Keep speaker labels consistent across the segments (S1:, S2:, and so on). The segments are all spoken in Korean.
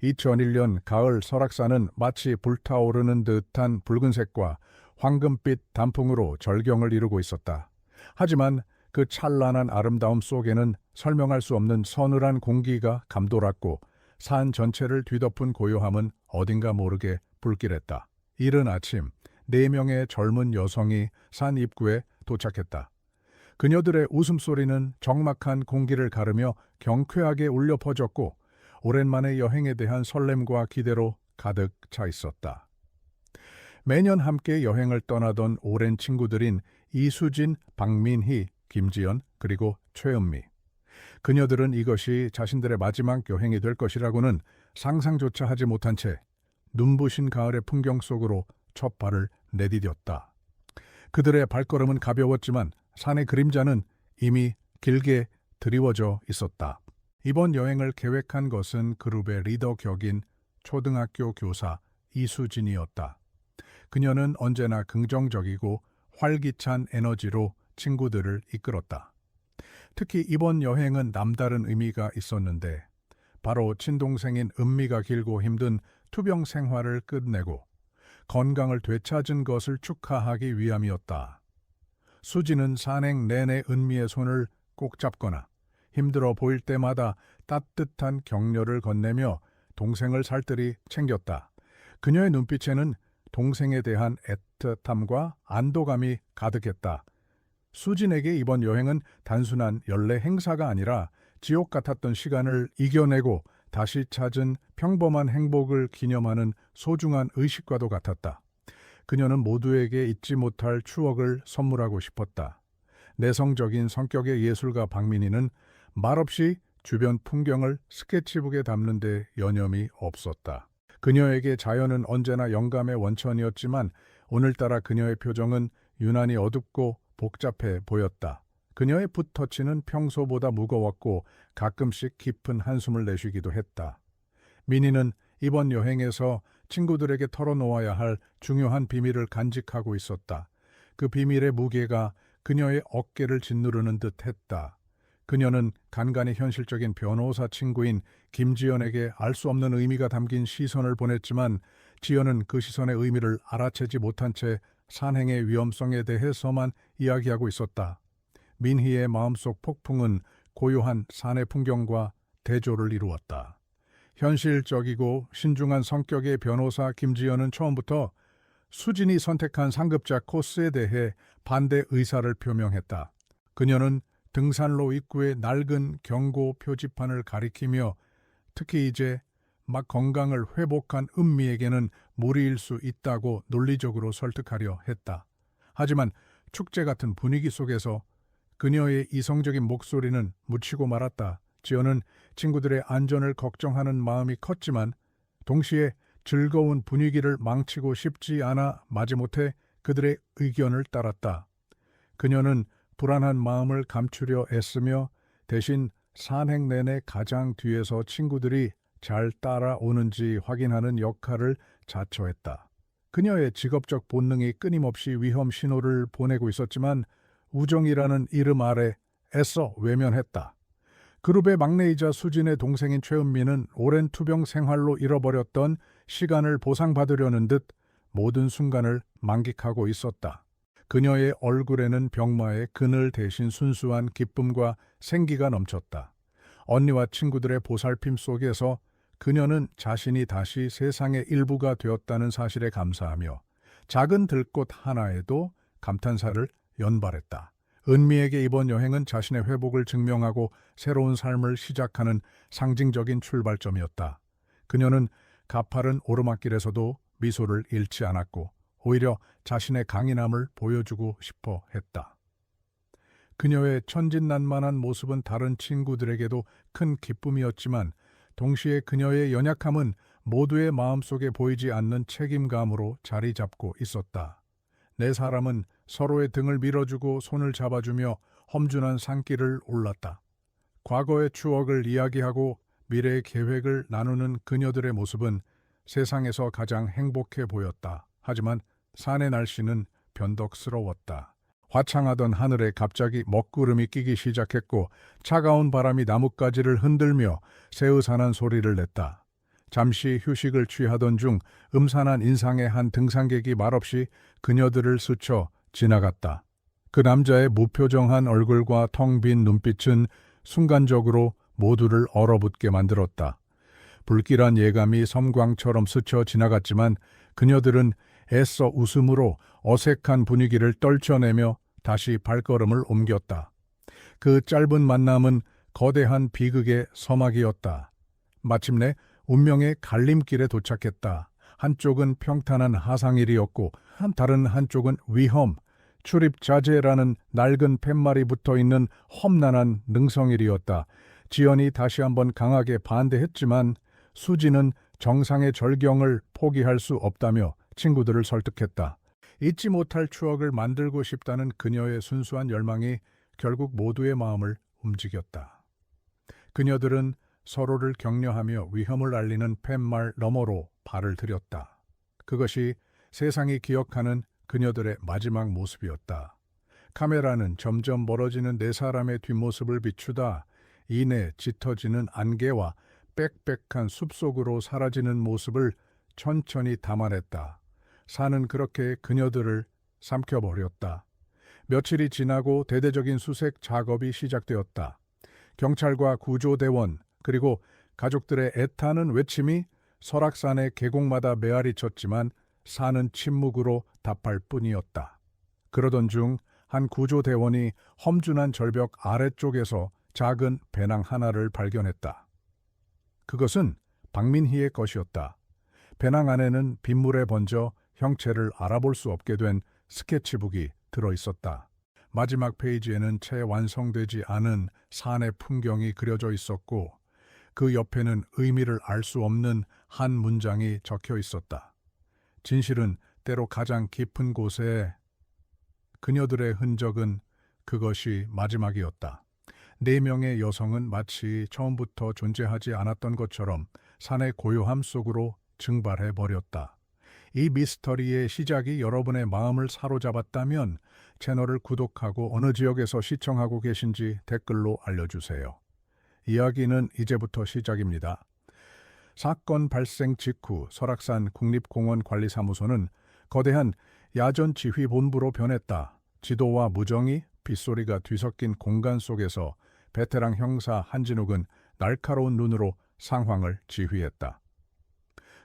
S1: 2001년 가을 설악산은 마치 불타오르는 듯한 붉은색과 황금빛 단풍으로 절경을 이루고 있었다. 하지만 그 찬란한 아름다움 속에는 설명할 수 없는 서늘한 공기가 감돌았고 산 전체를 뒤덮은 고요함은 어딘가 모르게 불길했다. 이른 아침, 4명의 젊은 여성이 산 입구에 도착했다. 그녀들의 웃음소리는 적막한 공기를 가르며 경쾌하게 울려 퍼졌고 오랜만의 여행에 대한 설렘과 기대로 가득 차 있었다. 매년 함께 여행을 떠나던 오랜 친구들인 이수진, 박민희, 김지연, 그리고 최은미. 그녀들은 이것이 자신들의 마지막 여행이 될 것이라고는 상상조차 하지 못한 채 눈부신 가을의 풍경 속으로 첫 발을 내디뎠다. 그들의 발걸음은 가벼웠지만 산의 그림자는 이미 길게 드리워져 있었다. 이번 여행을 계획한 것은 그룹의 리더 격인 초등학교 교사 이수진이었다. 그녀는 언제나 긍정적이고 활기찬 에너지로 친구들을 이끌었다. 특히 이번 여행은 남다른 의미가 있었는데 바로 친동생인 은미가 길고 힘든 투병 생활을 끝내고 건강을 되찾은 것을 축하하기 위함이었다. 수지는 산행 내내 은미의 손을 꼭 잡거나 힘들어 보일 때마다 따뜻한 격려를 건네며 동생을 살뜰히 챙겼다. 그녀의 눈빛에는 동생에 대한 애틋함과 안도감이 가득했다. 수진에게 이번 여행은 단순한 연례 행사가 아니라 지옥 같았던 시간을 이겨내고 다시 찾은 평범한 행복을 기념하는 소중한 의식과도 같았다. 그녀는 모두에게 잊지 못할 추억을 선물하고 싶었다. 내성적인 성격의 예술가 박민희는 말없이 주변 풍경을 스케치북에 담는 데 여념이 없었다. 그녀에게 자연은 언제나 영감의 원천이었지만 오늘따라 그녀의 표정은 유난히 어둡고 복잡해 보였다. 그녀의 붓터치는 평소보다 무거웠고 가끔씩 깊은 한숨을 내쉬기도 했다. 민희는 이번 여행에서 친구들에게 털어놓아야 할 중요한 비밀을 간직하고 있었다. 그 비밀의 무게가 그녀의 어깨를 짓누르는 듯 했다. 그녀는 간간히 현실적인 변호사 친구인 김지연에게 알 수 없는 의미가 담긴 시선을 보냈지만 지연은 그 시선의 의미를 알아채지 못한 채 산행의 위험성에 대해서만 이야기하고 있었다. 민희의 마음속 폭풍은 고요한 산의 풍경과 대조를 이루었다. 현실적이고 신중한 성격의 변호사 김지연은 처음부터 수진이 선택한 상급자 코스에 대해 반대 의사를 표명했다. 그녀는 등산로 입구의 낡은 경고 표지판을 가리키며 특히 이제 막 건강을 회복한 은미에게는 무리일 수 있다고 논리적으로 설득하려 했다. 하지만 축제 같은 분위기 속에서 그녀의 이성적인 목소리는 묻히고 말았다. 지연은 친구들의 안전을 걱정하는 마음이 컸지만 동시에 즐거운 분위기를 망치고 싶지 않아 마지못해 그들의 의견을 따랐다. 그녀는 불안한 마음을 감추려 애쓰며 대신 산행 내내 가장 뒤에서 친구들이 잘 따라오는지 확인하는 역할을 자처했다. 그녀의 직업적 본능이 끊임없이 위험 신호를 보내고 있었지만 우정이라는 이름 아래 애써 외면했다. 그룹의 막내이자 수진의 동생인 최은미는 오랜 투병 생활로 잃어버렸던 시간을 보상받으려는 듯 모든 순간을 만끽하고 있었다. 그녀의 얼굴에는 병마의 그늘 대신 순수한 기쁨과 생기가 넘쳤다. 언니와 친구들의 보살핌 속에서 그녀는 자신이 다시 세상의 일부가 되었다는 사실에 감사하며 작은 들꽃 하나에도 감탄사를 연발했다. 은미에게 이번 여행은 자신의 회복을 증명하고 새로운 삶을 시작하는 상징적인 출발점이었다. 그녀는 가파른 오르막길에서도 미소를 잃지 않았고 오히려 자신의 강인함을 보여주고 싶어 했다. 그녀의 천진난만한 모습은 다른 친구들에게도 큰 기쁨이었지만 동시에 그녀의 연약함은 모두의 마음속에 보이지 않는 책임감으로 자리 잡고 있었다. 네 사람은 서로의 등을 밀어주고 손을 잡아주며 험준한 산길을 올랐다. 과거의 추억을 이야기하고 미래의 계획을 나누는 그녀들의 모습은 세상에서 가장 행복해 보였다. 하지만 산의 날씨는 변덕스러웠다. 화창하던 하늘에 갑자기 먹구름이 끼기 시작했고 차가운 바람이 나뭇가지를 흔들며 새으산한 소리를 냈다. 잠시 휴식을 취하던 중 음산한 인상의 한 등산객이 말없이 그녀들을 스쳐 지나갔다. 그 남자의 무표정한 얼굴과 텅 빈 눈빛은 순간적으로 모두를 얼어붙게 만들었다. 불길한 예감이 섬광처럼 스쳐 지나갔지만 그녀들은 애써 웃음으로 어색한 분위기를 떨쳐내며 다시 발걸음을 옮겼다. 그 짧은 만남은 거대한 비극의 서막이었다. 마침내 운명의 갈림길에 도착했다. 한쪽은 평탄한 하상일이었고 다른 한쪽은 위험, 출입 자제라는 낡은 팻말이 붙어있는 험난한 능성일이었다. 지연이 다시 한번 강하게 반대했지만 수지는 정상의 절경을 포기할 수 없다며 친구들을 설득했다. 잊지 못할 추억을 만들고 싶다는 그녀의 순수한 열망이 결국 모두의 마음을 움직였다. 그녀들은 서로를 격려하며 위험을 알리는 팻말 너머로 발을 들였다. 그것이 세상이 기억하는 그녀들의 마지막 모습이었다. 카메라는 점점 멀어지는 네 사람의 뒷모습을 비추다 이내 짙어지는 안개와 빽빽한 숲속으로 사라지는 모습을 천천히 담아냈다. 산은 그렇게 그녀들을 삼켜버렸다. 며칠이 지나고 대대적인 수색 작업이 시작되었다. 경찰과 구조대원 그리고 가족들의 애타는 외침이 설악산의 계곡마다 메아리 쳤지만 산은 침묵으로 답할 뿐이었다. 그러던 중 한 구조대원이 험준한 절벽 아래쪽에서 작은 배낭 하나를 발견했다. 그것은 박민희의 것이었다. 배낭 안에는 빗물에 번져 형체를 알아볼 수 없게 된 스케치북이 들어있었다. 마지막 페이지에는 채 완성되지 않은 산의 풍경이 그려져 있었고 그 옆에는 의미를 알 수 없는 한 문장이 적혀 있었다. 진실은 때로 가장 깊은 곳에 그녀들의 흔적은 그것이 마지막이었다. 4명의 여성은 마치 처음부터 존재하지 않았던 것처럼 산의 고요함 속으로 증발해버렸다. 이 미스터리의 시작이 여러분의 마음을 사로잡았다면 채널을 구독하고 어느 지역에서 시청하고 계신지 댓글로 알려주세요. 이야기는 이제부터 시작입니다. 사건 발생 직후 설악산 국립공원관리사무소는 거대한 야전지휘본부로 변했다. 지도와 무정이, 빗소리가 뒤섞인 공간 속에서 베테랑 형사 한진욱은 날카로운 눈으로 상황을 지휘했다.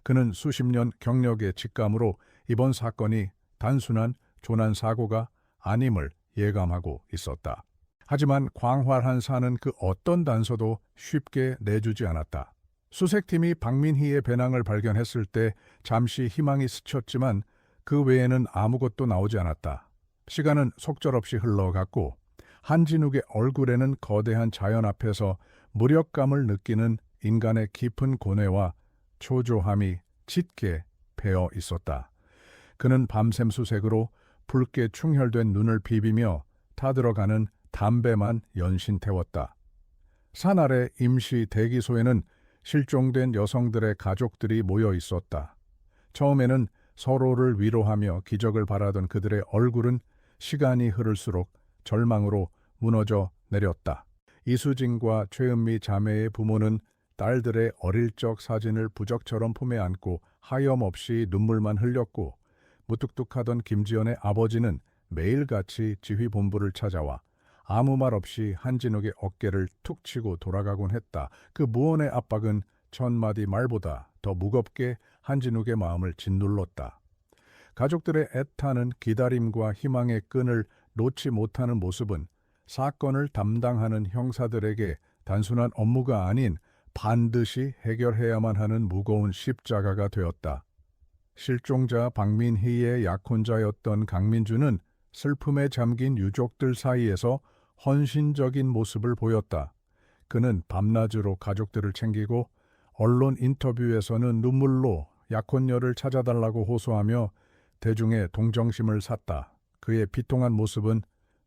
S1: 그는 수십 년 경력의 직감으로 이번 사건이 단순한 조난사고가 아님을 예감하고 있었다. 하지만 광활한 산은 그 어떤 단서도 쉽게 내주지 않았다. 수색팀이 박민희의 배낭을 발견했을 때 잠시 희망이 스쳤지만 그 외에는 아무것도 나오지 않았다. 시간은 속절없이 흘러갔고 한진욱의 얼굴에는 거대한 자연 앞에서 무력감을 느끼는 인간의 깊은 고뇌와 초조함이 짙게 배어 있었다. 그는 밤샘 수색으로 붉게 충혈된 눈을 비비며 타들어가는 담배만 연신 태웠다. 산 아래 임시 대기소에는 실종된 여성들의 가족들이 모여 있었다. 처음에는 서로를 위로하며 기적을 바라던 그들의 얼굴은 시간이 흐를수록 절망으로 무너져 내렸다. 이수진과 최은미 자매의 부모는 딸들의 어릴 적 사진을 부적처럼 품에 안고 하염없이 눈물만 흘렸고 무뚝뚝하던 김지연의 아버지는 매일같이 지휘본부를 찾아와 아무 말 없이 한진욱의 어깨를 툭 치고 돌아가곤 했다. 그 무언의 압박은 천마디 말보다 더 무겁게 한진욱의 마음을 짓눌렀다. 가족들의 애타는 기다림과 희망의 끈을 놓지 못하는 모습은 사건을 담당하는 형사들에게 단순한 업무가 아닌 반드시 해결해야만 하는 무거운 십자가가 되었다. 실종자 박민희의 약혼자였던 강민주는 슬픔에 잠긴 유족들 사이에서 헌신적인 모습을 보였다. 그는 밤낮으로 가족들을 챙기고 언론 인터뷰에서는 눈물로 약혼녀를 찾아달라고 호소하며 대중의 동정심을 샀다. 그의 비통한 모습은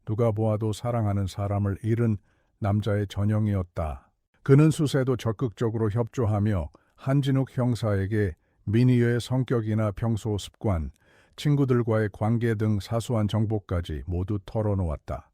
S1: 누가 보아도 사랑하는 사람을 잃은 남자의 전형이었다. 그는 수세도 적극적으로 협조하며 한진욱 형사에게 민희의 성격이나 평소 습관, 친구들과의 관계 등 사소한 정보까지 모두 털어놓았다.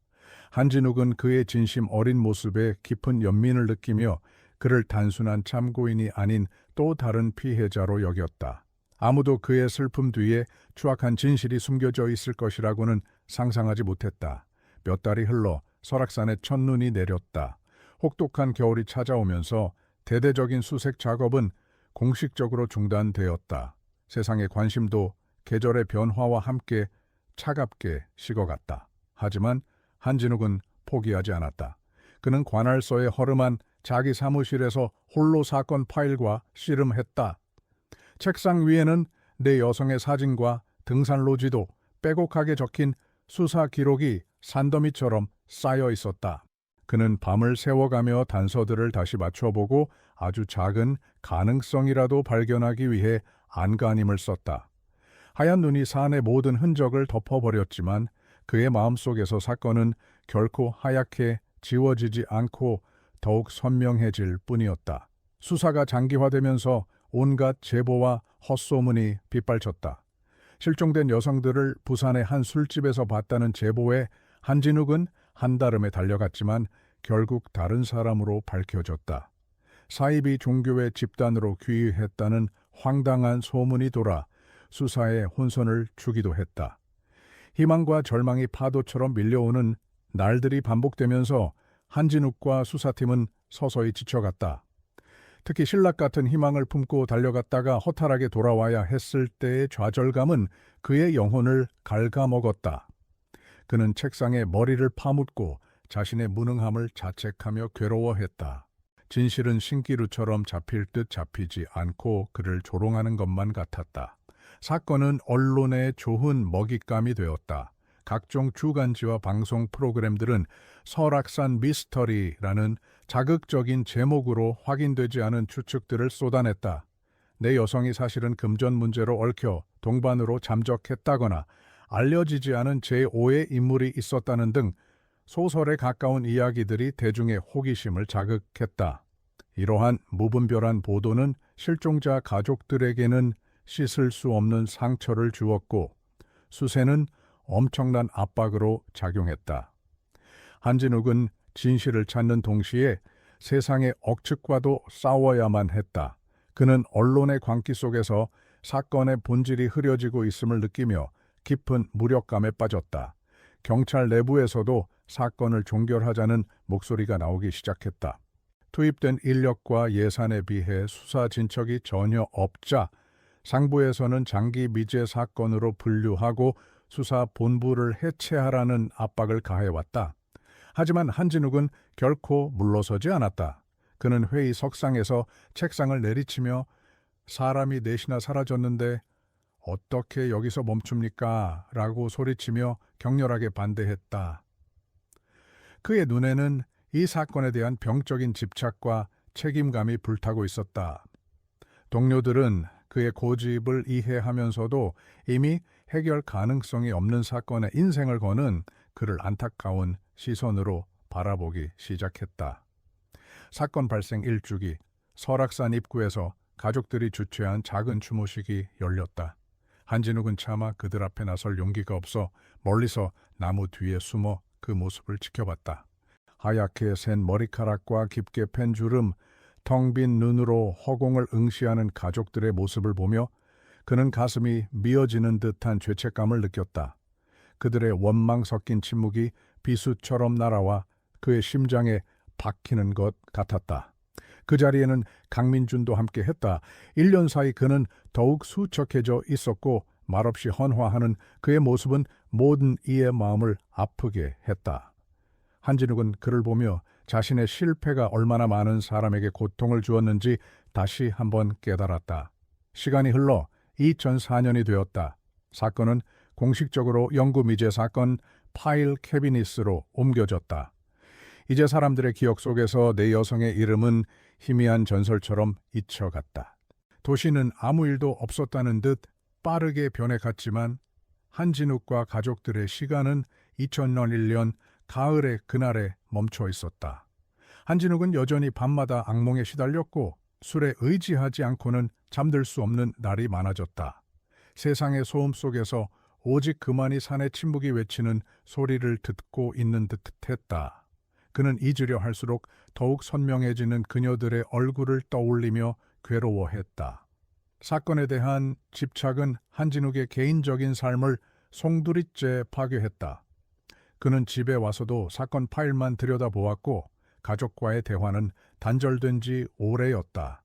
S1: 한진욱은 그의 진심 어린 모습에 깊은 연민을 느끼며 그를 단순한 참고인이 아닌 또 다른 피해자로 여겼다. 아무도 그의 슬픔 뒤에 추악한 진실이 숨겨져 있을 것이라고는 상상하지 못했다. 몇 달이 흘러 설악산에 첫눈이 내렸다. 혹독한 겨울이 찾아오면서 대대적인 수색 작업은 공식적으로 중단되었다. 세상의 관심도 계절의 변화와 함께 차갑게 식어갔다. 하지만 한진욱은 포기하지 않았다. 그는 관할서의 허름한 자기 사무실에서 홀로 사건 파일과 씨름했다. 책상 위에는 내 여성의 사진과 등산로지도 빼곡하게 적힌 수사 기록이 산더미처럼 쌓여 있었다. 그는 밤을 새워가며 단서들을 다시 맞춰보고 아주 작은 가능성이라도 발견하기 위해 안간힘을 썼다. 하얀 눈이 산의 모든 흔적을 덮어버렸지만 그의 마음속에서 사건은 결코 하얗게 지워지지 않고 더욱 선명해질 뿐이었다. 수사가 장기화되면서 온갖 제보와 헛소문이 빗발쳤다. 실종된 여성들을 부산의 한 술집에서 봤다는 제보에 한진욱은 한달음에 달려갔지만 결국 다른 사람으로 밝혀졌다. 사이비 종교의 집단으로 귀의했다는 황당한 소문이 돌아 수사에 혼선을 주기도 했다. 희망과 절망이 파도처럼 밀려오는 날들이 반복되면서 한진욱과 수사팀은 서서히 지쳐갔다. 특히 신락 같은 희망을 품고 달려갔다가 허탈하게 돌아와야 했을 때의 좌절감은 그의 영혼을 갉아먹었다. 그는 책상에 머리를 파묻고 자신의 무능함을 자책하며 괴로워했다. 진실은 신기루처럼 잡힐 듯 잡히지 않고 그를 조롱하는 것만 같았다. 사건은 언론의 좋은 먹잇감이 되었다. 각종 주간지와 방송 프로그램들은 설악산 미스터리라는 자극적인 제목으로 확인되지 않은 추측들을 쏟아냈다. 내 여성이 사실은 금전 문제로 얽혀 동반으로 잠적했다거나 알려지지 않은 제5의 인물이 있었다는 등 소설에 가까운 이야기들이 대중의 호기심을 자극했다. 이러한 무분별한 보도는 실종자 가족들에게는 씻을 수 없는 상처를 주었고 수세는 엄청난 압박으로 작용했다. 한진욱은 진실을 찾는 동시에 세상의 억측과도 싸워야만 했다. 그는 언론의 광기 속에서 사건의 본질이 흐려지고 있음을 느끼며 깊은 무력감에 빠졌다. 경찰 내부에서도 사건을 종결하자는 목소리가 나오기 시작했다. 투입된 인력과 예산에 비해 수사 진척이 전혀 없자 상부에서는 장기 미제 사건으로 분류하고 수사 본부를 해체하라는 압박을 가해왔다. 하지만 한진욱은 결코 물러서지 않았다. 그는 회의 석상에서 책상을 내리치며 사람이 넷이나 사라졌는데 어떻게 여기서 멈춥니까? 라고 소리치며 격렬하게 반대했다. 그의 눈에는 이 사건에 대한 병적인 집착과 책임감이 불타고 있었다. 동료들은 그의 고집을 이해하면서도 이미 해결 가능성이 없는 사건에 인생을 거는 그를 안타까운 시선으로 바라보기 시작했다. 사건 발생 일주기, 설악산 입구에서 가족들이 주최한 작은 추모식이 열렸다. 한진욱은 차마 그들 앞에 나설 용기가 없어 멀리서 나무 뒤에 숨어 그 모습을 지켜봤다. 하얗게 센 머리카락과 깊게 팬 주름, 텅 빈 눈으로 허공을 응시하는 가족들의 모습을 보며 그는 가슴이 미어지는 듯한 죄책감을 느꼈다. 그들의 원망 섞인 침묵이 비수처럼 날아와 그의 심장에 박히는 것 같았다. 그 자리에는 강민준도 함께했다. 1년 사이 그는 더욱 수척해져 있었고 말없이 헌화하는 그의 모습은 모든 이의 마음을 아프게 했다. 한진욱은 그를 보며 자신의 실패가 얼마나 많은 사람에게 고통을 주었는지 다시 한번 깨달았다. 시간이 흘러 2004년이 되었다. 사건은 공식적으로 영구미제 사건 파일 캐비닛으로 옮겨졌다. 이제 사람들의 기억 속에서 내 여성의 이름은 희미한 전설처럼 잊혀갔다. 도시는 아무 일도 없었다는 듯 빠르게 변해갔지만 한진욱과 가족들의 시간은 2001년 가을의 그날에 멈춰 있었다. 한진욱은 여전히 밤마다 악몽에 시달렸고 술에 의지하지 않고는 잠들 수 없는 날이 많아졌다. 세상의 소음 속에서 오직 그만이 산의 침묵이 외치는 소리를 듣고 있는 듯했다. 그는 잊으려 할수록 더욱 선명해지는 그녀들의 얼굴을 떠올리며 괴로워했다. 사건에 대한 집착은 한진욱의 개인적인 삶을 송두리째 파괴했다. 그는 집에 와서도 사건 파일만 들여다보았고 가족과의 대화는 단절된 지 오래였다.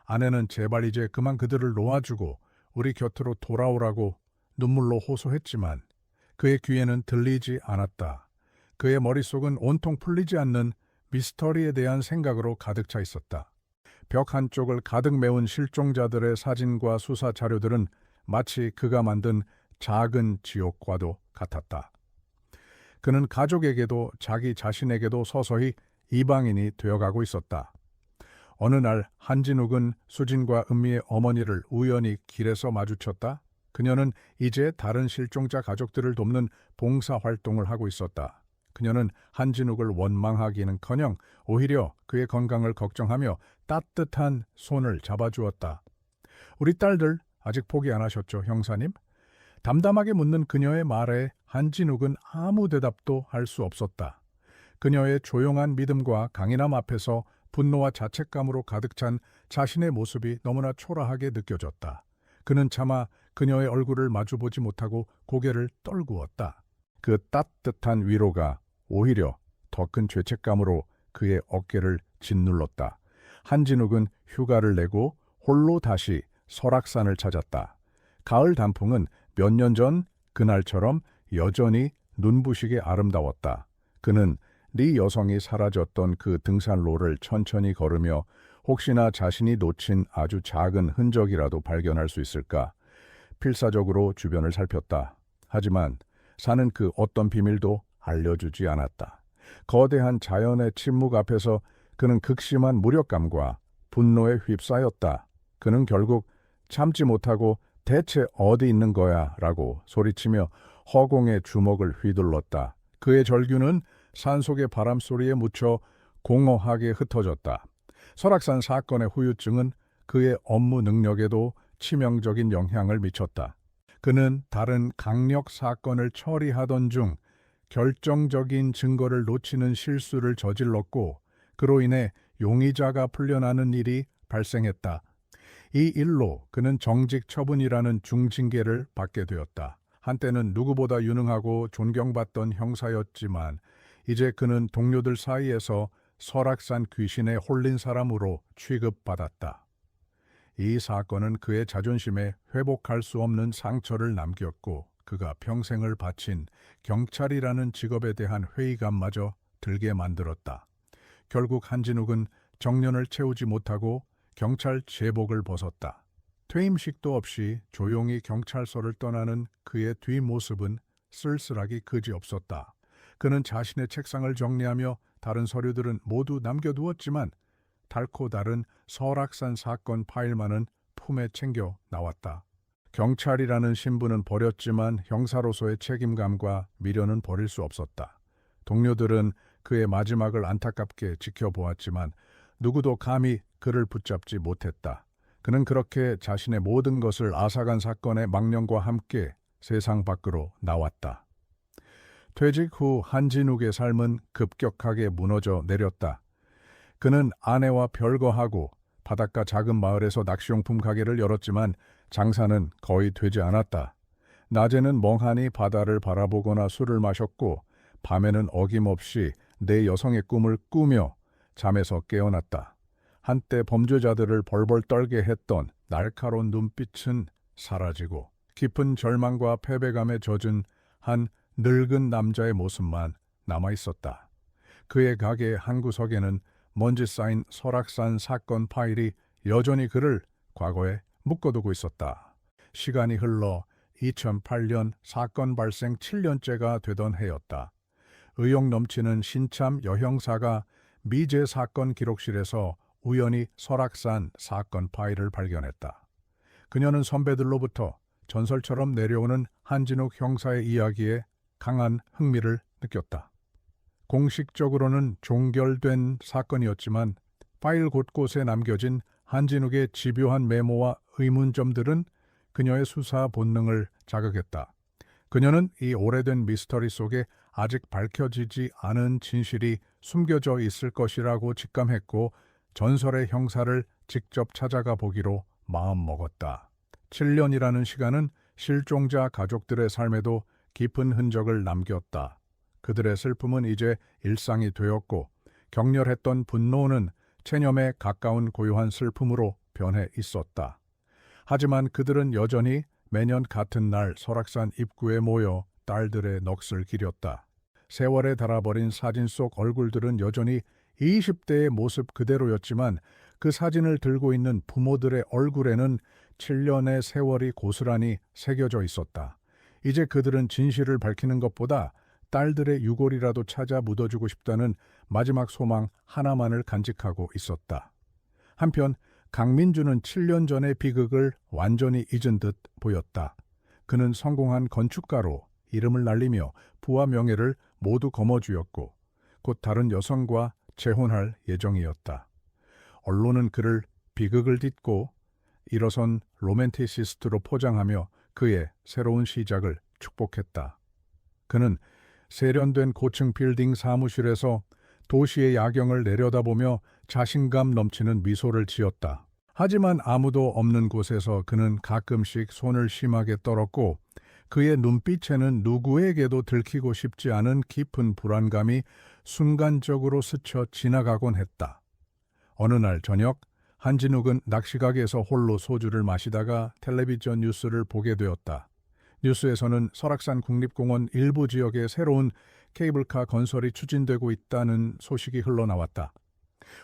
S1: 아내는 제발 이제 그만 그들을 놓아주고 우리 곁으로 돌아오라고 눈물로 호소했지만 그의 귀에는 들리지 않았다. 그의 머릿속은 온통 풀리지 않는 미스터리에 대한 생각으로 가득 차 있었다. 벽 한쪽을 가득 메운 실종자들의 사진과 수사 자료들은 마치 그가 만든 작은 지옥과도 같았다. 그는 가족에게도 자기 자신에게도 서서히 이방인이 되어가고 있었다. 어느 날 한진욱은 수진과 은미의 어머니를 우연히 길에서 마주쳤다. 그녀는 이제 다른 실종자 가족들을 돕는 봉사활동을 하고 있었다. 그녀는 한진욱을 원망하기는커녕 오히려 그의 건강을 걱정하며 따뜻한 손을 잡아주었다. 우리 딸들 아직 포기 안 하셨죠, 형사님? 담담하게 묻는 그녀의 말에 한진욱은 아무 대답도 할 수 없었다. 그녀의 조용한 믿음과 강인함 앞에서 분노와 자책감으로 가득 찬 자신의 모습이 너무나 초라하게 느껴졌다. 그는 차마 그녀의 얼굴을 마주보지 못하고 고개를 떨구었다. 그 따뜻한 위로가 오히려 더 큰 죄책감으로 그의 어깨를 짓눌렀다. 한진욱은 휴가를 내고 홀로 다시 설악산을 찾았다. 가을 단풍은 몇 년 전 그날처럼 여전히 눈부시게 아름다웠다. 그는 네 여성이 사라졌던 그 등산로를 천천히 걸으며 혹시나 자신이 놓친 아주 작은 흔적이라도 발견할 수 있을까 필사적으로 주변을 살폈다. 하지만 산은 그 어떤 비밀도 알려주지 않았다. 거대한 자연의 침묵 앞에서 그는 극심한 무력감과 분노에 휩싸였다. 그는 결국 참지 못하고 대체 어디 있는 거야? 라고 소리치며 허공에 주먹을 휘둘렀다. 그의 절규는 산속의 바람소리에 묻혀 공허하게 흩어졌다. 설악산 사건의 후유증은 그의 업무 능력에도 치명적인 영향을 미쳤다. 그는 다른 강력 사건을 처리하던 중 결정적인 증거를 놓치는 실수를 저질렀고 그로 인해 용의자가 풀려나는 일이 발생했다. 이 일로 그는 정직 처분이라는 중징계를 받게 되었다. 한때는 누구보다 유능하고 존경받던 형사였지만 이제 그는 동료들 사이에서 설악산 귀신에 홀린 사람으로 취급받았다. 이 사건은 그의 자존심에 회복할 수 없는 상처를 남겼고 그가 평생을 바친 경찰이라는 직업에 대한 회의감마저 들게 만들었다. 결국 한진욱은 정년을 채우지 못하고 경찰 제복을 벗었다. 퇴임식도 없이 조용히 경찰서를 떠나는 그의 뒷모습은 쓸쓸하기 그지없었다. 그는 자신의 책상을 정리하며 다른 서류들은 모두 남겨두었지만 달코 다른 설악산 사건 파일만은 품에 챙겨 나왔다. 경찰이라는 신분은 버렸지만 형사로서의 책임감과 미련은 버릴 수 없었다. 동료들은 그의 마지막을 안타깝게 지켜보았지만 누구도 감히 그를 붙잡지 못했다. 그는 그렇게 자신의 모든 것을 앗아간 사건의 망령과 함께 세상 밖으로 나왔다. 퇴직 후 한진욱의 삶은 급격하게 무너져 내렸다. 그는 아내와 별거하고 바닷가 작은 마을에서 낚시용품 가게를 열었지만 장사는 거의 되지 않았다. 낮에는 멍하니 바다를 바라보거나 술을 마셨고 밤에는 어김없이 내 여성의 꿈을 꾸며 잠에서 깨어났다. 한때 범죄자들을 벌벌 떨게 했던 날카로운 눈빛은 사라지고 깊은 절망과 패배감에 젖은 한 늙은 남자의 모습만 남아있었다. 그의 가게 한 구석에는 먼지 쌓인 설악산 사건 파일이 여전히 그를 과거에 묶어두고 있었다. 시간이 흘러 2008년 사건 발생 7년째가 되던 해였다. 의욕 넘치는 신참 여형사가 미제 사건 기록실에서 우연히 설악산 사건 파일을 발견했다. 그녀는 선배들로부터 전설처럼 내려오는 한진욱 형사의 이야기에 강한 흥미를 느꼈다. 공식적으로는 종결된 사건이었지만 파일 곳곳에 남겨진 한진욱의 집요한 메모와 의문점들은 그녀의 수사 본능을 자극했다. 그녀는 이 오래된 미스터리 속에 아직 밝혀지지 않은 진실이 숨겨져 있을 것이라고 직감했고 전설의 형사를 직접 찾아가 보기로 마음먹었다. 7년이라는 시간은 실종자 가족들의 삶에도 깊은 흔적을 남겼다. 그들의 슬픔은 이제 일상이 되었고 격렬했던 분노는 체념에 가까운 고요한 슬픔으로 변해 있었다. 하지만 그들은 여전히 매년 같은 날 설악산 입구에 모여 딸들의 넋을 기렸다. 세월에 닳아버린 사진 속 얼굴들은 여전히 20대의 모습 그대로였지만 그 사진을 들고 있는 부모들의 얼굴에는 7년의 세월이 고스란히 새겨져 있었다. 이제 그들은 진실을 밝히는 것보다 딸들의 유골이라도 찾아 묻어주고 싶다는 마지막 소망 하나만을 간직하고 있었다. 한편 강민주는 7년 전의 비극을 완전히 잊은 듯 보였다. 그는 성공한 건축가로 이름을 날리며 부와 명예를 모두 거머쥐었고 곧 다른 여성과 재혼할 예정이었다. 언론은 그를 비극을 딛고 일어선 로맨티시스트로 포장하며 그의 새로운 시작을 축복했다. 그는 세련된 고층 빌딩 사무실에서 도시의 야경을 내려다보며 자신감 넘치는 미소를 지었다. 하지만 아무도 없는 곳에서 그는 가끔씩 손을 심하게 떨었고 그의 눈빛에는 누구에게도 들키고 싶지 않은 깊은 불안감이 순간적으로 스쳐 지나가곤 했다. 어느 날 저녁 한진욱은 낚시가게에서 홀로 소주를 마시다가 텔레비전 뉴스를 보게 되었다. 뉴스에서는 설악산 국립공원 일부 지역에 새로운 케이블카 건설이 추진되고 있다는 소식이 흘러나왔다.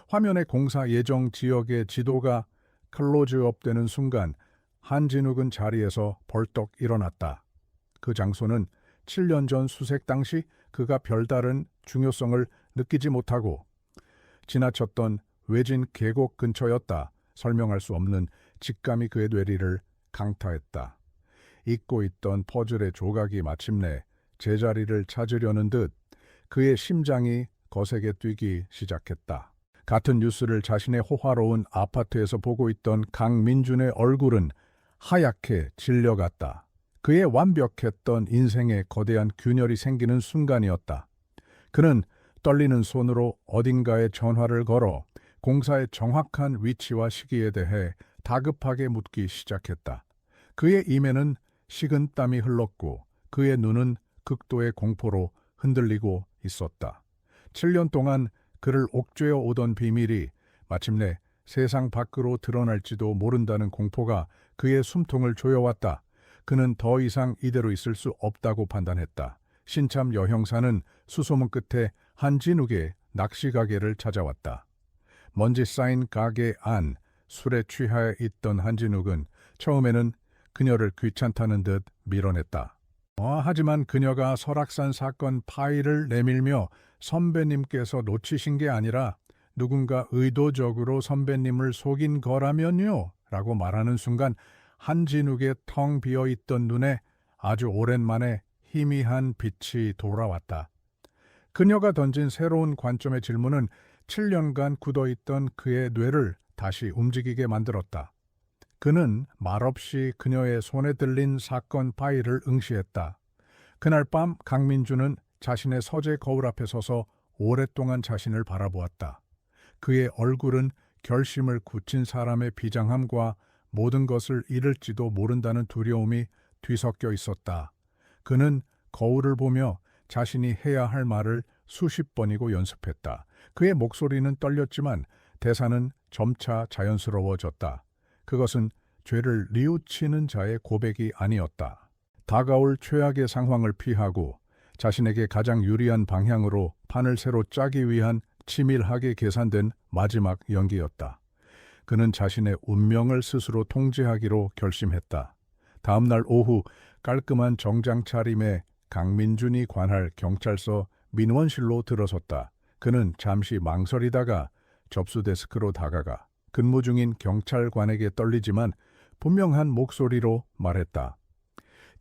S1: 화면에 공사 예정 지역의 지도가 클로즈업되는 순간 한진욱은 자리에서 벌떡 일어났다. 그 장소는 7년 전 수색 당시 그가 별다른 중요성을 느끼지 못하고 지나쳤던 외진 계곡 근처였다. 설명할 수 없는 직감이 그의 뇌리를 강타했다. 잊고 있던 퍼즐의 조각이 마침내 제자리를 찾으려는 듯 그의 심장이 거세게 뛰기 시작했다. 같은 뉴스를 자신의 호화로운 아파트에서 보고 있던 강민준의 얼굴은 하얗게 질려갔다. 그의 완벽했던 인생에 거대한 균열이 생기는 순간이었다. 그는 떨리는 손으로 어딘가에 전화를 걸어 공사의 정확한 위치와 시기에 대해 다급하게 묻기 시작했다. 그의 입에는 식은땀이 흘렀고 그의 눈은 극도의 공포로 흔들리고 있었다. 7년 동안 그를 옥죄어 오던 비밀이 마침내 세상 밖으로 드러날지도 모른다는 공포가 그의 숨통을 조여왔다. 그는 더 이상 이대로 있을 수 없다고 판단했다. 신참 여형사는 수소문 끝에 한진욱의 낚시가게를 찾아왔다. 먼지 쌓인 가게 안 술에 취하여 있던 한진욱은 처음에는 그녀를 귀찮다는 듯 밀어냈다. 하지만 그녀가 설악산 사건 파일을 내밀며 선배님께서 놓치신 게 아니라 누군가 의도적으로 선배님을 속인 거라면요 라고 말하는 순간 한진욱의 텅 비어있던 눈에 아주 오랜만에 희미한 빛이 돌아왔다. 그녀가 던진 새로운 관점의 질문은 7년간 굳어있던 그의 뇌를 다시 움직이게 만들었다. 그는 말없이 그녀의 손에 들린 사건 파일을 응시했다. 그날 밤 강민주는 자신의 서재 거울 앞에 서서 오랫동안 자신을 바라보았다. 그의 얼굴은 결심을 굳힌 사람의 비장함과 모든 것을 잃을지도 모른다는 두려움이 뒤섞여 있었다. 그는 거울을 보며 자신이 해야 할 말을 수십 번이고 연습했다. 그의 목소리는 떨렸지만 대사는 점차 자연스러워졌다. 그것은 죄를 뉘우치는 자의 고백이 아니었다. 다가올 최악의 상황을 피하고 자신에게 가장 유리한 방향으로 판을 새로 짜기 위한 치밀하게 계산된 마지막 연기였다. 그는 자신의 운명을 스스로 통제하기로 결심했다. 다음 날 오후 깔끔한 정장 차림에 강민준이 관할 경찰서 민원실로 들어섰다. 그는 잠시 망설이다가 접수 데스크로 다가가 근무 중인 경찰관에게 떨리지만 분명한 목소리로 말했다.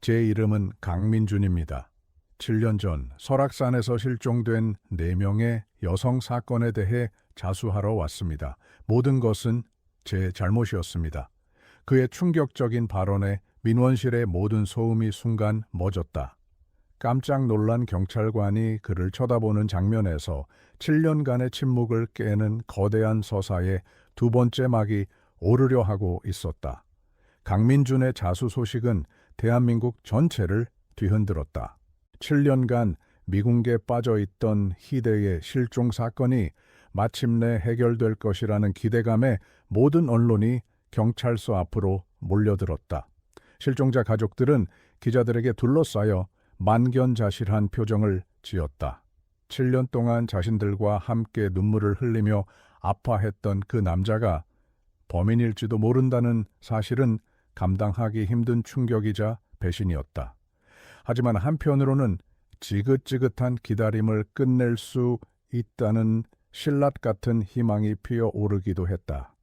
S1: 제 이름은 강민준입니다. 7년 전 설악산에서 실종된 4명의 여성 사건에 대해 자수하러 왔습니다. 모든 것은 제 잘못이었습니다. 그의 충격적인 발언에 민원실의 모든 소음이 순간 멎었다. 깜짝 놀란 경찰관이 그를 쳐다보는 장면에서 7년간의 침묵을 깨는 거대한 서사의 두 번째 막이 오르려 하고 있었다. 강민준의 자수 소식은 대한민국 전체를 뒤흔들었다. 7년간 미궁에 빠져있던 희대의 실종 사건이 마침내 해결될 것이라는 기대감에 모든 언론이 경찰서 앞으로 몰려들었다. 실종자 가족들은 기자들에게 둘러싸여 만견자실한 표정을 지었다. 7년 동안 자신들과 함께 눈물을 흘리며 아파했던 그 남자가 범인일지도 모른다는 사실은 감당하기 힘든 충격이자 배신이었다. 하지만 한편으로는 지긋지긋한 기다림을 끝낼 수 있다는 신랏 같은 희망이 피어오르기도 했다.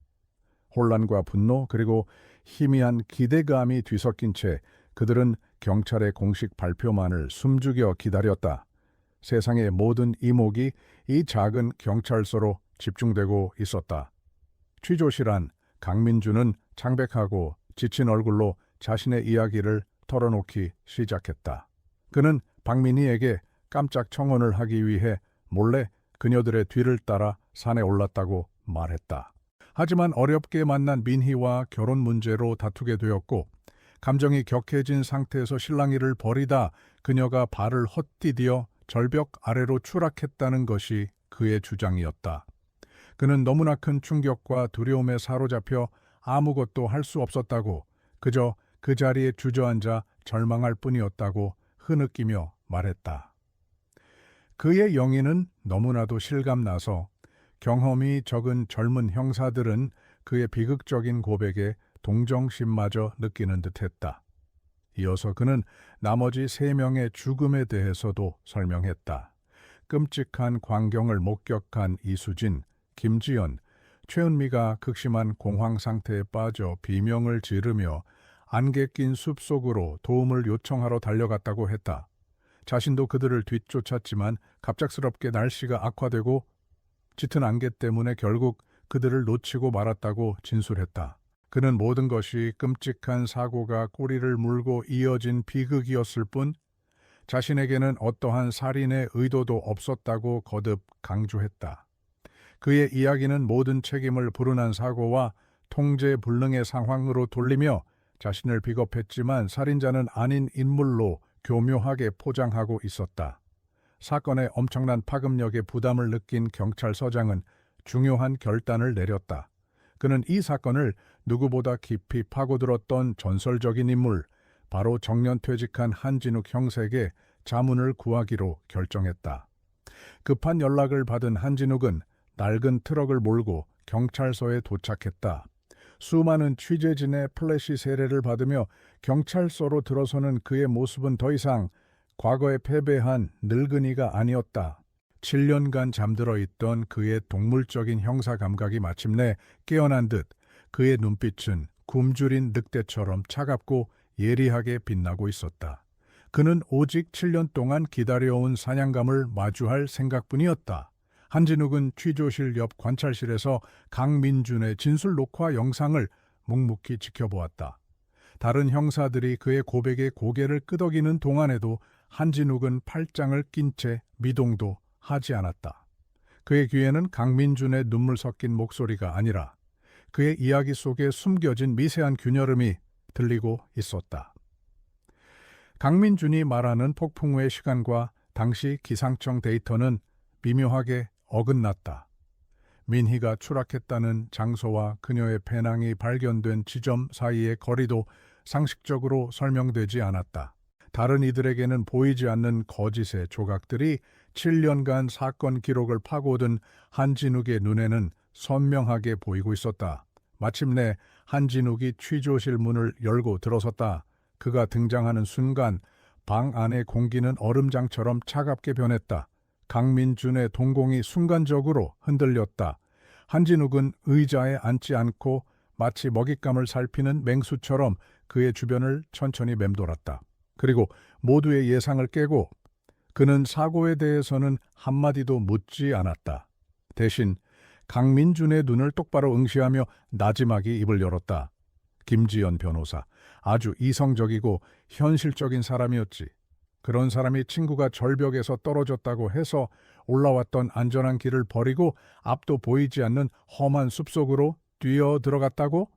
S1: 혼란과 분노 그리고 희미한 기대감이 뒤섞인 채 그들은 경찰의 공식 발표만을 숨죽여 기다렸다. 세상의 모든 이목이 이 작은 경찰서로 집중되고 있었다. 취조실한 강민준은 창백하고 지친 얼굴로 자신의 이야기를 털어놓기 시작했다. 그는 박민희에게 깜짝 청혼을 하기 위해 몰래 그녀들의 뒤를 따라 산에 올랐다고 말했다. 하지만 어렵게 만난 민희와 결혼 문제로 다투게 되었고 감정이 격해진 상태에서 실랑이를 벌이다 그녀가 발을 헛디디어 절벽 아래로 추락했다는 것이 그의 주장이었다. 그는 너무나 큰 충격과 두려움에 사로잡혀 아무것도 할 수 없었다고 그저 그 자리에 주저앉아 절망할 뿐이었다고 흐느끼며 말했다. 그의 영의는 너무나도 실감나서 경험이 적은 젊은 형사들은 그의 비극적인 고백에 동정심마저 느끼는 듯했다. 이어서 그는 나머지 3명의 죽음에 대해서도 설명했다. 끔찍한 광경을 목격한 이수진, 김지연, 최은미가 극심한 공황 상태에 빠져 비명을 지르며 안개 낀 숲속으로 도움을 요청하러 달려갔다고 했다. 자신도 그들을 뒤쫓았지만 갑작스럽게 날씨가 악화되고 짙은 안개 때문에 결국 그들을 놓치고 말았다고 진술했다. 그는 모든 것이 끔찍한 사고가 꼬리를 물고 이어진 비극이었을 뿐 자신에게는 어떠한 살인의 의도도 없었다고 거듭 강조했다. 그의 이야기는 모든 책임을 불운한 사고와 통제불능의 상황으로 돌리며 자신을 비겁했지만 살인자는 아닌 인물로 교묘하게 포장하고 있었다. 사건의 엄청난 파급력에 부담을 느낀 경찰서장은 중요한 결단을 내렸다. 그는 이 사건을 누구보다 깊이 파고들었던 전설적인 인물, 바로 정년퇴직한 한진욱 형사에게 자문을 구하기로 결정했다. 급한 연락을 받은 한진욱은 낡은 트럭을 몰고 경찰서에 도착했다. 수많은 취재진의 플래시 세례를 받으며 경찰서로 들어서는 그의 모습은 더 이상 과거에 패배한 늙은이가 아니었다. 7년간 잠들어 있던 그의 동물적인 형사 감각이 마침내 깨어난 듯 그의 눈빛은 굶주린 늑대처럼 차갑고 예리하게 빛나고 있었다. 그는 오직 7년 동안 기다려온 사냥감을 마주할 생각뿐이었다. 한진욱은 취조실 옆 관찰실에서 강민준의 진술 녹화 영상을 묵묵히 지켜보았다. 다른 형사들이 그의 고백에 고개를 끄덕이는 동안에도 한진욱은 팔짱을 낀 채 미동도 하지 않았다. 그의 귀에는 강민준의 눈물 섞인 목소리가 아니라 그의 이야기 속에 숨겨진 미세한 균열음이 들리고 있었다. 강민준이 말하는 폭풍 후의 시간과 당시 기상청 데이터는 미묘하게 어긋났다. 민희가 추락했다는 장소와 그녀의 배낭이 발견된 지점 사이의 거리도 상식적으로 설명되지 않았다. 다른 이들에게는 보이지 않는 거짓의 조각들이 7년간 사건 기록을 파고든 한진욱의 눈에는 선명하게 보이고 있었다. 마침내 한진욱이 취조실 문을 열고 들어섰다. 그가 등장하는 순간 방 안의 공기는 얼음장처럼 차갑게 변했다. 강민준의 동공이 순간적으로 흔들렸다. 한진욱은 의자에 앉지 않고 마치 먹잇감을 살피는 맹수처럼 그의 주변을 천천히 맴돌았다. 그리고 모두의 예상을 깨고 그는 사고에 대해서는 한마디도 묻지 않았다. 대신 강민준의 눈을 똑바로 응시하며 나지막이 입을 열었다. 김지연 변호사, 아주 이성적이고 현실적인 사람이었지. 그런 사람이 친구가 절벽에서 떨어졌다고 해서 올라왔던 안전한 길을 버리고 앞도 보이지 않는 험한 숲속으로 뛰어 들어갔다고?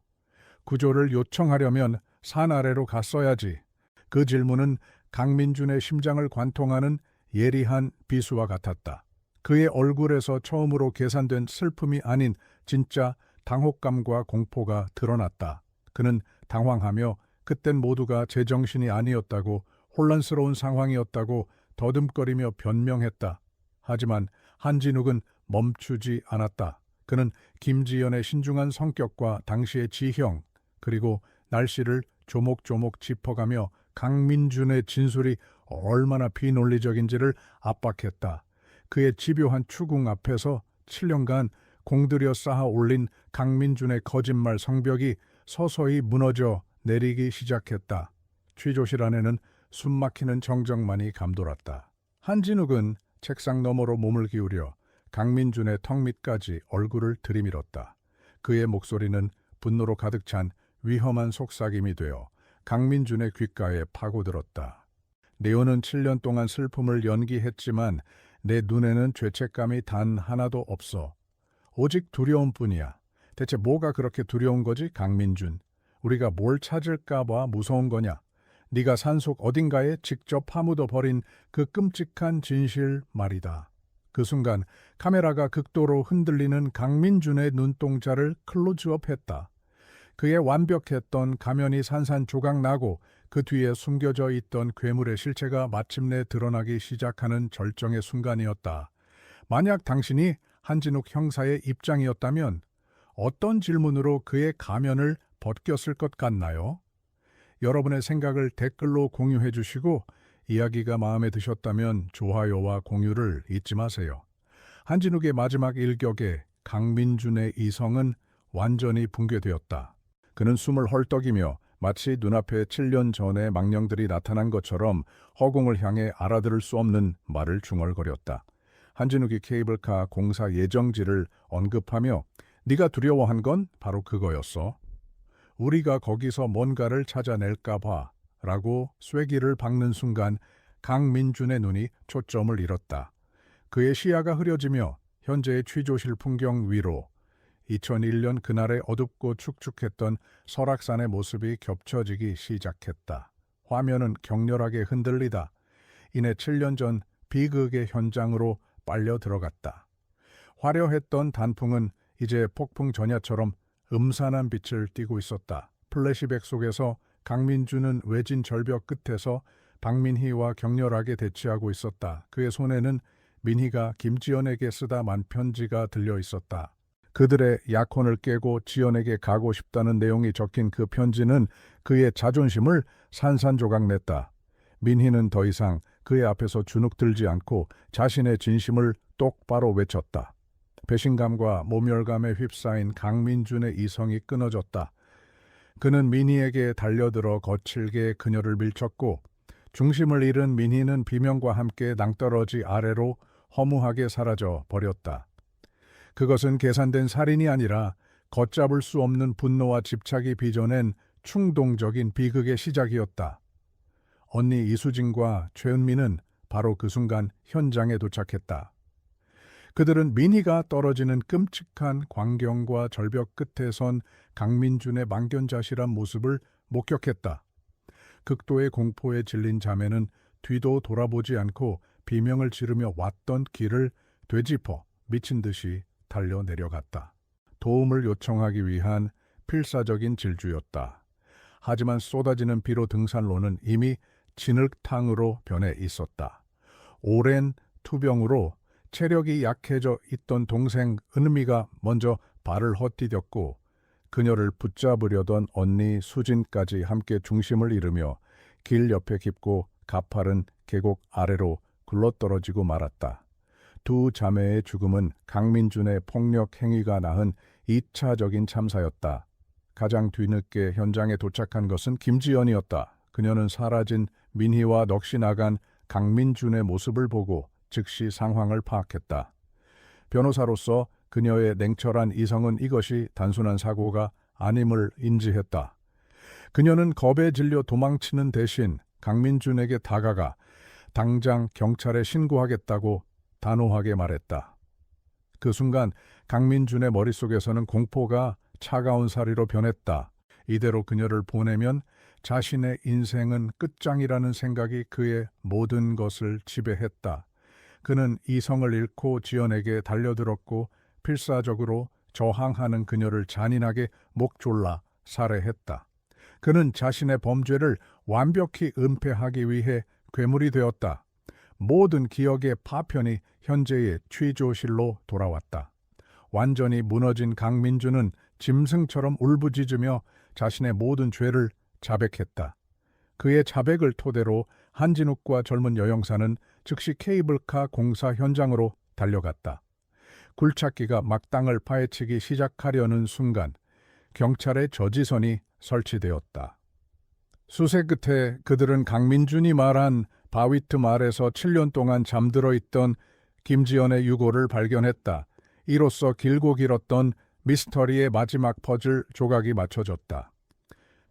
S1: 구조를 요청하려면 산 아래로 갔어야지. 그 질문은 강민준의 심장을 관통하는 예리한 비수와 같았다. 그의 얼굴에서 처음으로 계산된 슬픔이 아닌 진짜 당혹감과 공포가 드러났다. 그는 당황하며 그땐 모두가 제정신이 아니었다고, 혼란스러운 상황이었다고 더듬거리며 변명했다. 하지만 한진욱은 멈추지 않았다. 그는 김지연의 신중한 성격과 당시의 지형, 그리고 날씨를 조목조목 짚어가며 강민준의 진술이 얼마나 비논리적인지를 압박했다. 그의 집요한 추궁 앞에서 7년간 공들여 쌓아 올린 강민준의 거짓말 성벽이 서서히 무너져 내리기 시작했다. 취조실 안에는 숨막히는 정적만이 감돌았다. 한진욱은 책상 너머로 몸을 기울여 강민준의 턱 밑까지 얼굴을 들이밀었다. 그의 목소리는 분노로 가득 찬 위험한 속삭임이 되어 강민준의 귓가에 파고들었다. 네오는 7년 동안 슬픔을 연기했지만 내 눈에는 죄책감이 단 하나도 없어. 오직 두려움뿐이야. 대체 뭐가 그렇게 두려운 거지, 강민준? 우리가 뭘 찾을까 봐 무서운 거냐? 네가 산속 어딘가에 직접 파묻어 버린 그 끔찍한 진실 말이다. 그 순간 카메라가 극도로 흔들리는 강민준의 눈동자를 클로즈업했다. 그의 완벽했던 가면이 산산조각 나고 그 뒤에 숨겨져 있던 괴물의 실체가 마침내 드러나기 시작하는 절정의 순간이었다. 만약 당신이 한진욱 형사의 입장이었다면 어떤 질문으로 그의 가면을 벗겼을 것 같나요? 여러분의 생각을 댓글로 공유해 주시고 이야기가 마음에 드셨다면 좋아요와 공유를 잊지 마세요. 한진욱의 마지막 일격에 강민준의 이성은 완전히 붕괴되었다. 그는 숨을 헐떡이며 마치 눈앞에 7년 전의 망령들이 나타난 것처럼 허공을 향해 알아들을 수 없는 말을 중얼거렸다. 한진욱이 케이블카 공사 예정지를 언급하며 네가 두려워한 건 바로 그거였어. 우리가 거기서 뭔가를 찾아낼까 봐 라고 쐐기를 박는 순간 강민준의 눈이 초점을 잃었다. 그의 시야가 흐려지며 현재의 취조실 풍경 위로 2001년 그날의 어둡고 축축했던 설악산의 모습이 겹쳐지기 시작했다. 화면은 격렬하게 흔들리다. 이내 7년 전 비극의 현장으로 빨려 들어갔다. 화려했던 단풍은 이제 폭풍 전야처럼 음산한 빛을 띠고 있었다. 플래시백 속에서 강민준은 외진 절벽 끝에서 박민희와 격렬하게 대치하고 있었다. 그의 손에는 민희가 김지연에게 쓰다 만 편지가 들려 있었다. 그들의 약혼을 깨고 지연에게 가고 싶다는 내용이 적힌 그 편지는 그의 자존심을 산산조각 냈다. 민희는 더 이상 그의 앞에서 주눅들지 않고 자신의 진심을 똑바로 외쳤다. 배신감과 모멸감에 휩싸인 강민준의 이성이 끊어졌다. 그는 민희에게 달려들어 거칠게 그녀를 밀쳤고 중심을 잃은 민희는 비명과 함께 낭떠러지 아래로 허무하게 사라져 버렸다. 그것은 계산된 살인이 아니라 걷잡을 수 없는 분노와 집착이 빚어낸 충동적인 비극의 시작이었다. 언니 이수진과 최은미는 바로 그 순간 현장에 도착했다. 그들은 민희가 떨어지는 끔찍한 광경과 절벽 끝에 선 강민준의 망견자실한 모습을 목격했다. 극도의 공포에 질린 자매는 뒤도 돌아보지 않고 비명을 지르며 왔던 길을 되짚어 미친 듯이 달려 내려갔다. 도움을 요청하기 위한 필사적인 질주였다. 하지만 쏟아지는 비로 등산로는 이미 진흙탕으로 변해 있었다. 오랜 투병으로 체력이 약해져 있던 동생 은미가 먼저 발을 헛디뎠고 그녀를 붙잡으려던 언니 수진까지 함께 중심을 잃으며 길 옆에 깊고 가파른 계곡 아래로 굴러떨어지고 말았다. 두 자매의 죽음은 강민준의 폭력 행위가 낳은 2차적인 참사였다. 가장 뒤늦게 현장에 도착한 것은 김지연이었다. 그녀는 사라진 민희와 넋이 나간 강민준의 모습을 보고 즉시 상황을 파악했다. 변호사로서 그녀의 냉철한 이성은 이것이 단순한 사고가 아님을 인지했다. 그녀는 겁에 질려 도망치는 대신 강민준에게 다가가 당장 경찰에 신고하겠다고 단호하게 말했다. 그 순간 강민준의 머릿속에서는 공포가 차가운 사리로 변했다. 이대로 그녀를 보내면 자신의 인생은 끝장이라는 생각이 그의 모든 것을 지배했다. 그는 이성을 잃고 지연에게 달려들었고 필사적으로 저항하는 그녀를 잔인하게 목 졸라 살해했다. 그는 자신의 범죄를 완벽히 은폐하기 위해 괴물이 되었다. 모든 기억의 파편이 현재의 취조실로 돌아왔다. 완전히 무너진 강민주는 짐승처럼 울부짖으며 자신의 모든 죄를 자백했다. 그의 자백을 토대로 한진욱과 젊은 여영사는 즉시 케이블카 공사 현장으로 달려갔다. 굴착기가 막 땅을 파헤치기 시작하려는 순간 경찰의 저지선이 설치되었다. 수세 끝에 그들은 강민준이 말한 바위트 마을에서 7년 동안 잠들어 있던 김지연의 유골을 발견했다. 이로써 길고 길었던 미스터리의 마지막 퍼즐 조각이 맞춰졌다.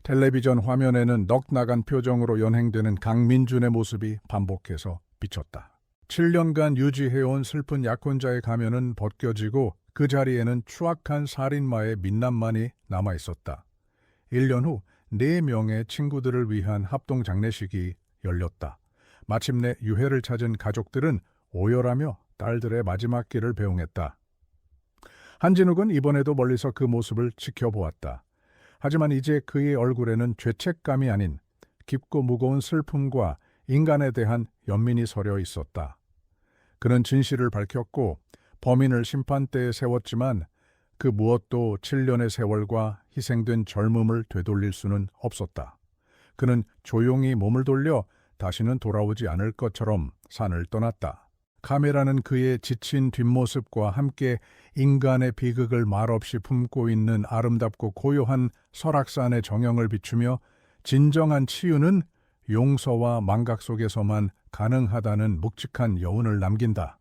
S1: 텔레비전 화면에는 넋 나간 표정으로 연행되는 강민준의 모습이 반복해서 비쳤다. 7년간 유지해온 슬픈 약혼자의 가면은 벗겨지고 그 자리에는 추악한 살인마의 민남만이 남아있었다. 1년 후 4명의 친구들을 위한 합동 장례식이 열렸다. 마침내 유해를 찾은 가족들은 오열하며 딸들의 마지막 길을 배웅했다. 한진욱은 이번에도 멀리서 그 모습을 지켜보았다. 하지만 이제 그의 얼굴에는 죄책감이 아닌 깊고 무거운 슬픔과 인간에 대한 연민이 서려 있었다. 그는 진실을 밝혔고 범인을 심판대에 세웠지만 그 무엇도 7년의 세월과 희생된 젊음을 되돌릴 수는 없었다. 그는 조용히 몸을 돌려 다시는 돌아오지 않을 것처럼 산을 떠났다. 카메라는 그의 지친 뒷모습과 함께 인간의 비극을 말없이 품고 있는 아름답고 고요한 설악산의 정형을 비추며 진정한 치유는 용서와 망각 속에서만 가능하다는 묵직한 여운을 남긴다.